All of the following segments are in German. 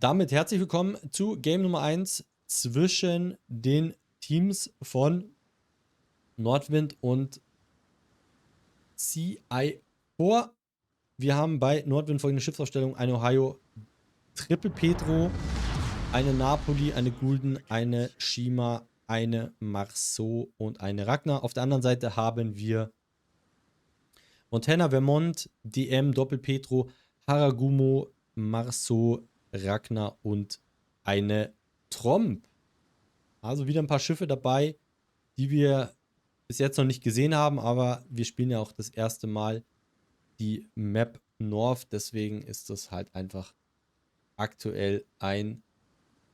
Damit herzlich willkommen zu Game Nummer 1 zwischen den Teams von Nordwind und CI4. Wir haben bei Nordwind folgende Schiffsausstellung: eine Ohio, Triple Petro, eine Napoli, eine Gulden, eine Shima, eine Marceau und eine Ragnar. Auf der anderen Seite haben wir Montana, Vermont, DM, Doppel Petro, Haragumo, Marceau, Ragnar und eine Tromp. Also wieder ein paar Schiffe dabei, die wir bis jetzt noch nicht gesehen haben, aber wir spielen ja auch das erste Mal die Map North, deswegen ist das halt einfach aktuell ein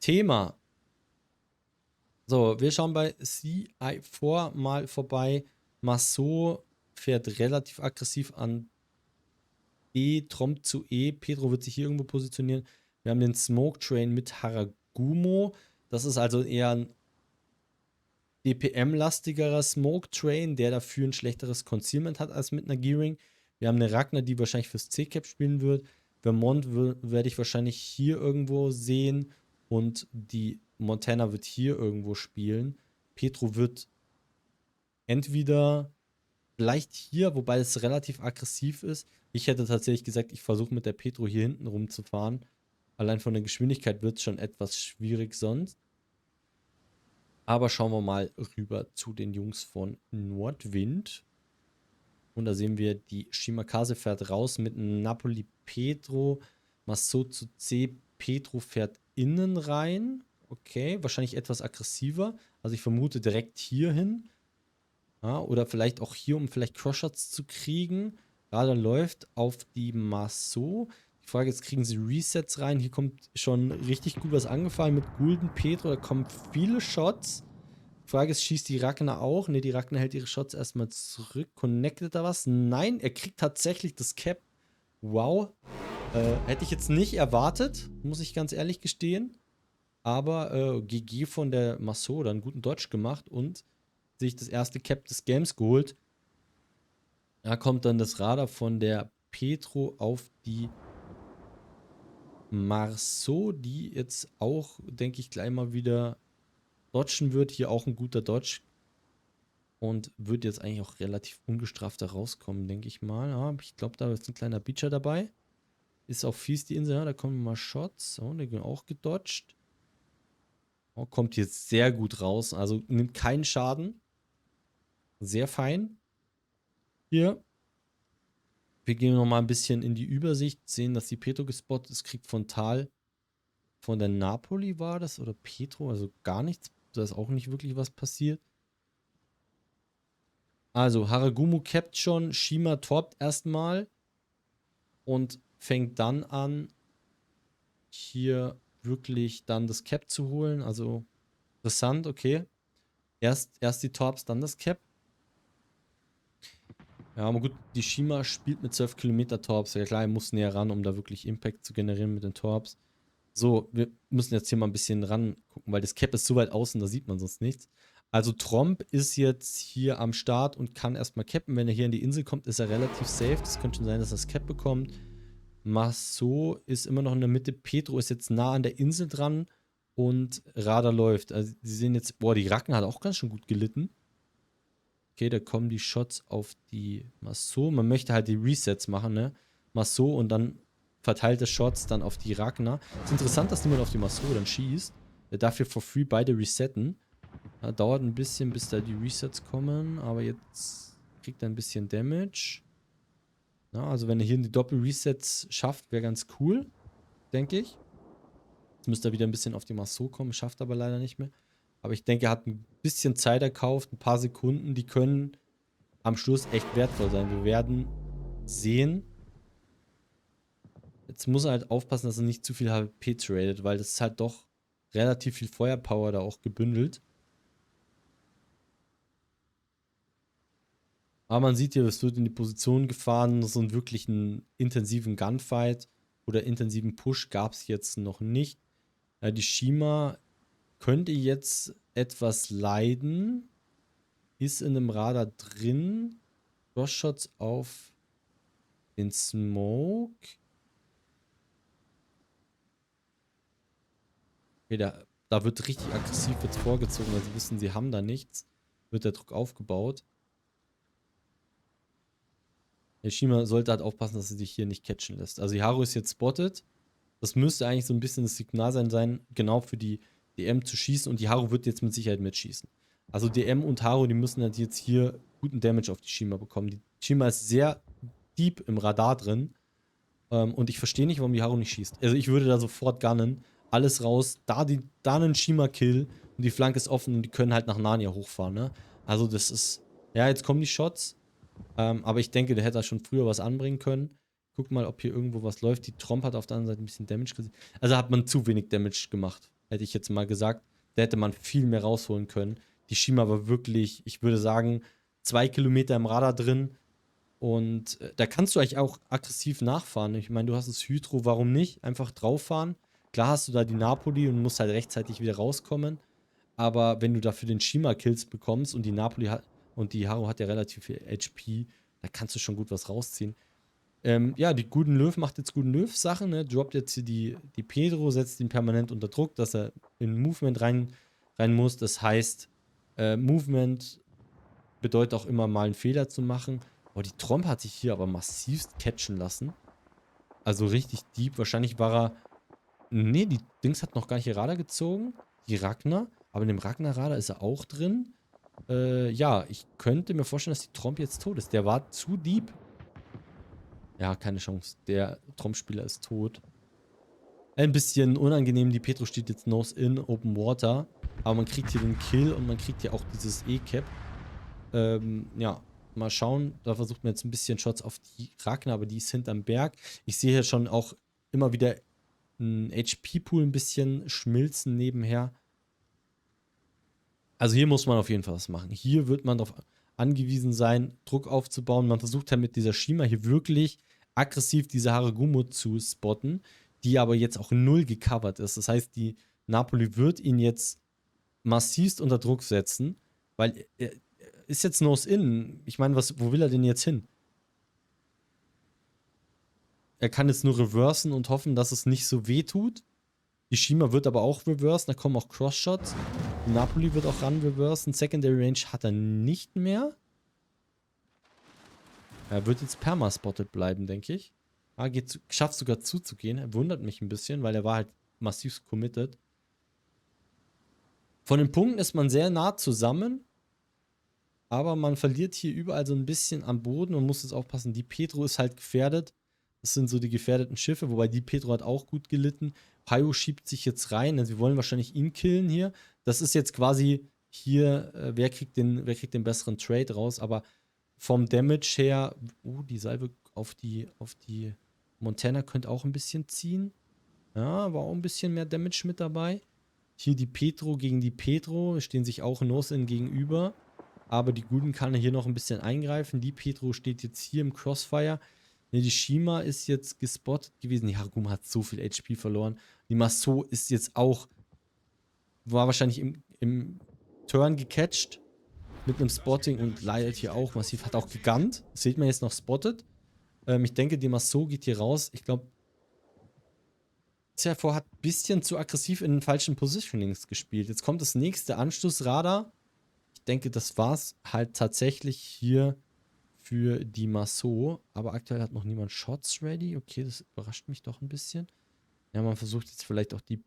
Thema. So, wir schauen bei CI4 mal vorbei. Marceau fährt relativ aggressiv an D, Tromp zu E. Pedro wird sich hier irgendwo positionieren. Wir haben den Smoke Train mit Haragumo. Das ist also eher ein DPM-lastigerer Smoke Train, der dafür ein schlechteres Concealment hat als mit einer Gearing. Wir haben eine Ragnar, die wahrscheinlich fürs C-Cap spielen wird. Vermont werde ich wahrscheinlich hier irgendwo sehen. Und die Montana wird hier irgendwo spielen. Petro wird entweder vielleicht hier, wobei es relativ aggressiv ist. Ich hätte tatsächlich gesagt, ich versuche mit der Petro hier hinten rumzufahren. Allein von der Geschwindigkeit wird es schon etwas schwierig sonst. Aber schauen wir mal rüber zu den Jungs von Nordwind. Und da sehen wir, die Shimakase fährt raus mit Napoli Petro. Marceau zu C. Petro fährt innen rein. Okay, wahrscheinlich etwas aggressiver. Also ich vermute direkt hier hin. Ja, oder vielleicht auch hier, um vielleicht Crossshots zu kriegen. Radar läuft auf die Marceau. Die Frage ist, kriegen sie Resets rein? Hier kommt schon richtig gut was angefallen mit Gulden Petro. Da kommen viele Shots. Frage ist, schießt die Ragnar auch? Ne, die Ragnar hält ihre Shots erstmal zurück. Connectet da was? Nein, er kriegt tatsächlich das Cap. Wow. Hätte ich jetzt nicht erwartet, muss ich ganz ehrlich gestehen. Aber GG von der Marceau, dann guten Dodge gemacht und sich das erste Cap des Games geholt. Da kommt dann das Radar von der Petro auf die Marceau, die jetzt auch, denke ich, gleich mal wieder dodgen wird. Hier auch ein guter Dodge. Und wird jetzt eigentlich auch relativ ungestraft da rauskommen, denke ich mal. Ja, ich glaube, da ist ein kleiner Beacher dabei. Ist auch fies, die Insel. Ja, da kommen mal Shots. Oh, der wird auch gedodged. Oh, kommt jetzt sehr gut raus. Also nimmt keinen Schaden. Sehr fein. Hier. Wir gehen nochmal ein bisschen in die Übersicht. Sehen, dass die Petro gespottet ist. Kriegt Fontal von der Napoli war das. Oder Petro. Also gar nichts. Da ist auch nicht wirklich was passiert. Also Haragumo capt schon. Shima toppt erstmal. Und fängt dann an, hier wirklich dann das Cap zu holen. Also interessant, okay. Erst die Torps, dann das Cap. Ja, aber gut, die Shima spielt mit 12 Kilometer Torps. Ja klar, er muss näher ran, um da wirklich Impact zu generieren mit den Torps. So, wir müssen jetzt hier mal ein bisschen ran gucken, weil das Cap ist so weit außen, da sieht man sonst nichts. Also Tromp ist jetzt hier am Start und kann erstmal cappen. Wenn er hier in die Insel kommt, ist er relativ safe. Das könnte schon sein, dass er das Cap bekommt. Marceau ist immer noch in der Mitte. Petro ist jetzt nah an der Insel dran und Radar läuft. Also, sie sehen jetzt, boah, die Racken hat auch ganz schön gut gelitten. Okay, da kommen die Shots auf die Marceau. Man möchte halt die Resets machen, ne? Marceau und dann verteilte Shots dann auf die Ragnar. Ist interessant, dass niemand auf die Marceau dann schießt. Der darf hier for free beide resetten. Ja, dauert ein bisschen, bis da die Resets kommen, aber jetzt kriegt er ein bisschen Damage. Ja, also wenn er hier die Doppel-Resets schafft, wäre ganz cool, denke ich. Jetzt müsste er wieder ein bisschen auf die Marceau kommen, schafft aber leider nicht mehr. Aber ich denke, er hat ein bisschen Zeit erkauft, ein paar Sekunden, die können am Schluss echt wertvoll sein. Wir werden sehen. Jetzt muss er halt aufpassen, dass er nicht zu viel HP tradet, weil das ist halt doch relativ viel Feuerpower da auch gebündelt. Aber man sieht hier, es wird in die Position gefahren. So einen wirklichen intensiven Gunfight oder intensiven Push gab es jetzt noch nicht. Die Shima könnte jetzt etwas leiden. Ist in einem Radar drin. Cross-Shots auf den Smoke. Okay, da wird richtig aggressiv jetzt vorgezogen, weil sie wissen, sie haben da nichts. Wird der Druck aufgebaut. Der Shima sollte halt aufpassen, dass er sich hier nicht catchen lässt. Also die Haru ist jetzt spotted. Das müsste eigentlich so ein bisschen das Signal sein, genau für die DM zu schießen. Und die Haru wird jetzt mit Sicherheit mitschießen. Also DM und Haru, die müssen halt jetzt hier guten Damage auf die Shima bekommen. Die Shima ist sehr deep im Radar drin. Und ich verstehe nicht, warum die Haru nicht schießt. Also ich würde da sofort gunnen. Alles raus. Da einen Shima-Kill. Und die Flanke ist offen und die können halt nach Narnia hochfahren, ne? Also das ist... Ja, jetzt kommen die Shots. Aber ich denke, der hätte da schon früher was anbringen können. Guck mal, ob hier irgendwo was läuft. Die Tromp hat auf der anderen Seite ein bisschen Damage gesehen. Also hat man zu wenig Damage gemacht, hätte ich jetzt mal gesagt. Da hätte man viel mehr rausholen können. Die Shima war wirklich, ich würde sagen, 2 Kilometer im Radar drin. Und da kannst du eigentlich auch aggressiv nachfahren. Ich meine, du hast das Hydro, warum nicht? Einfach drauffahren. Klar hast du da die Napoli und musst halt rechtzeitig wieder rauskommen. Aber wenn du dafür den Shima-Kills bekommst und die Napoli hat und die Haru hat ja relativ viel HP, da kannst du schon gut was rausziehen. Ja, die Guten Löw macht jetzt Guten Löw-Sachen, ne? Droppt jetzt hier die Pedro, setzt ihn permanent unter Druck, dass er in Movement rein muss. Das heißt, Movement bedeutet auch immer mal einen Fehler zu machen. Boah, die Tromp hat sich hier aber massivst catchen lassen. Also richtig deep. Wahrscheinlich war er. Nee, die Dings hat noch gar nicht ihr Radar gezogen. Die Ragnar. Aber in dem Ragnar-Radar ist er auch drin. Ja, ich könnte mir vorstellen, dass die Tromp jetzt tot ist. Der war zu deep. Ja, keine Chance. Der Tromp-Spieler ist tot. Ein bisschen unangenehm. Die Petro steht jetzt Nose in, Open Water. Aber man kriegt hier den Kill und man kriegt hier auch dieses E-Cap. Ja, mal schauen. Da versucht man jetzt ein bisschen Shots auf die Ragnar, aber die ist hinterm Berg. Ich sehe hier schon auch immer wieder ein HP-Pool ein bisschen schmilzen nebenher. Also hier muss man auf jeden Fall was machen. Hier wird man darauf angewiesen sein, Druck aufzubauen. Man versucht ja mit dieser Shima hier wirklich aggressiv diese Haragumo zu spotten, die aber jetzt auch null gecovert ist. Das heißt, die Napoli wird ihn jetzt massivst unter Druck setzen, weil er ist jetzt Nose-In. Ich meine, wo will er denn jetzt hin? Er kann jetzt nur reversen und hoffen, dass es nicht so weh tut. Die Shima wird aber auch reversen, da kommen auch Cross-Shots. Napoli wird auch ran reversen. Secondary Range hat er nicht mehr. Er wird jetzt perma-spotted bleiben, denke ich. Ah, schafft sogar zuzugehen. Er wundert mich ein bisschen, weil er war halt massiv committed. Von den Punkten ist man sehr nah zusammen. Aber man verliert hier überall so ein bisschen am Boden und muss jetzt aufpassen. Die Petro ist halt gefährdet. Das sind so die gefährdeten Schiffe, wobei die Petro hat auch gut gelitten. Paio schiebt sich jetzt rein. Also wir wollen wahrscheinlich ihn killen hier. Das ist jetzt quasi hier, wer kriegt den besseren Trade raus. Aber vom Damage her, die Salve auf die Montana könnte auch ein bisschen ziehen. Ja, war auch ein bisschen mehr Damage mit dabei. Hier die Petro gegen die Petro stehen sich auch Nose-In gegenüber. Aber die Guten kann hier noch ein bisschen eingreifen. Die Petro steht jetzt hier im Crossfire. Ne, die Shima ist jetzt gespottet gewesen. Die Haguma hat so viel HP verloren. Die Maso ist jetzt auch, war wahrscheinlich im Turn gecatcht mit einem Spotting und leidet hier auch massiv. Hat auch gegunnt. Das sieht man jetzt noch spottet. Ich denke, die Maso geht hier raus. Ich glaube, Zerfor hat ein bisschen zu aggressiv in den falschen Positionings gespielt. Jetzt kommt das nächste Anschlussradar. Ich denke, das war's halt tatsächlich hier für die Maso. Aber aktuell hat noch niemand Shots ready. Okay, das überrascht mich doch ein bisschen. Ja, man versucht jetzt vielleicht auch die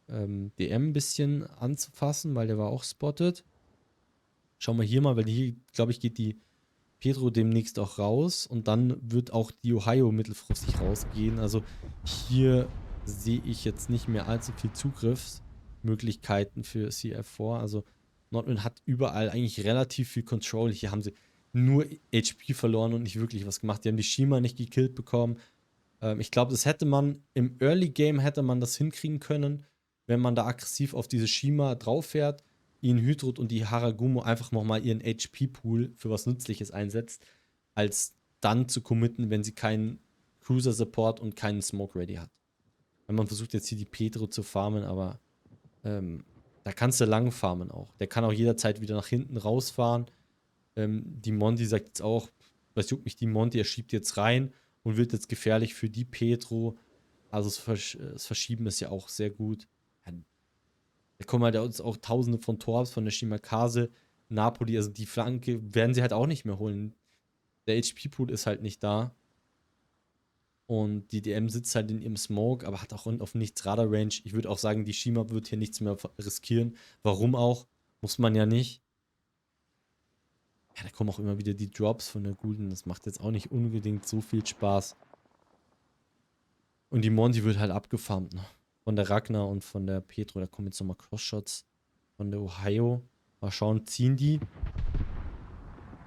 DM ein bisschen anzufassen, weil der war auch spotted. Schauen wir hier mal, weil hier, glaube ich, geht die Pedro demnächst auch raus. Und dann wird auch die Ohio mittelfristig rausgehen. Also hier sehe ich jetzt nicht mehr allzu viel Zugriffsmöglichkeiten für CF4. Also Nordwind hat überall eigentlich relativ viel Control. Hier haben sie nur HP verloren und nicht wirklich was gemacht. Die haben die Shima nicht gekillt bekommen. Ich glaube, das hätte man im Early Game hätte man das hinkriegen können, wenn man da aggressiv auf diese Shima drauf fährt, ihn Hydrot und die Haragumo einfach nochmal ihren HP-Pool für was Nützliches einsetzt, als dann zu committen, wenn sie keinen Cruiser-Support und keinen Smoke ready hat. Wenn man versucht jetzt hier die Petro zu farmen, aber da kannst du lang farmen auch. Der kann auch jederzeit wieder nach hinten rausfahren. Die Monty sagt jetzt auch, was juckt mich die Monty, er schiebt jetzt rein und wird jetzt gefährlich für die Petro. Also das Verschieben ist ja auch sehr gut. Da kommen halt auch tausende von Torps von der Shimakaze, Napoli, also die Flanke werden sie halt auch nicht mehr holen. Der HP-Pool ist halt nicht da. Und die DM sitzt halt in ihrem Smoke, aber hat auch auf nichts Radar-Range. Ich würde auch sagen, die Shima wird hier nichts mehr riskieren. Warum auch? Muss man ja nicht. Ja, da kommen auch immer wieder die Drops von der Gulden. Das macht jetzt auch nicht unbedingt so viel Spaß. Und die Monty wird halt abgefarmt, ne? Von der Ragnar und von der Petro. Da kommen jetzt nochmal Cross-Shots von der Ohio. Mal schauen, ziehen die.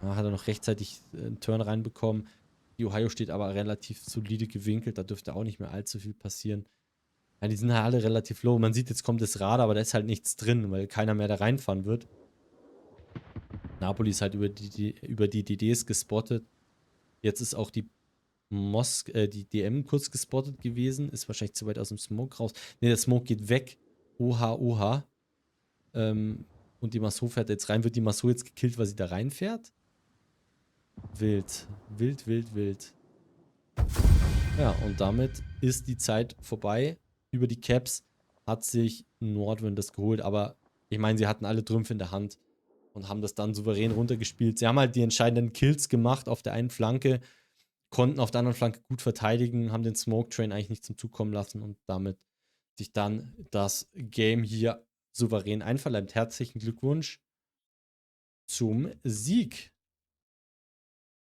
Da hat er noch rechtzeitig einen Turn reinbekommen. Die Ohio steht aber relativ solide gewinkelt. Da dürfte auch nicht mehr allzu viel passieren. Ja, die sind halt alle relativ low. Man sieht, jetzt kommt das Radar, aber da ist halt nichts drin, weil keiner mehr da reinfahren wird. Napoli ist halt über die DDs gespottet. Jetzt ist auch die die DM kurz gespottet gewesen. Ist wahrscheinlich zu weit aus dem Smoke raus. Ne, der Smoke geht weg. Oha, oha. Und die Maso fährt jetzt rein. Wird die Maso jetzt gekillt, weil sie da reinfährt? Wild. Wild, wild, wild. Ja, und damit ist die Zeit vorbei. Über die Caps hat sich Nordwind das geholt. Aber ich meine, sie hatten alle Trümpfe in der Hand und haben das dann souverän runtergespielt. Sie haben halt die entscheidenden Kills gemacht auf der einen Flanke, konnten auf der anderen Flanke gut verteidigen, haben den Smoke Train eigentlich nicht zum Zug kommen lassen und damit sich dann das Game hier souverän einverleibt. Herzlichen Glückwunsch zum Sieg.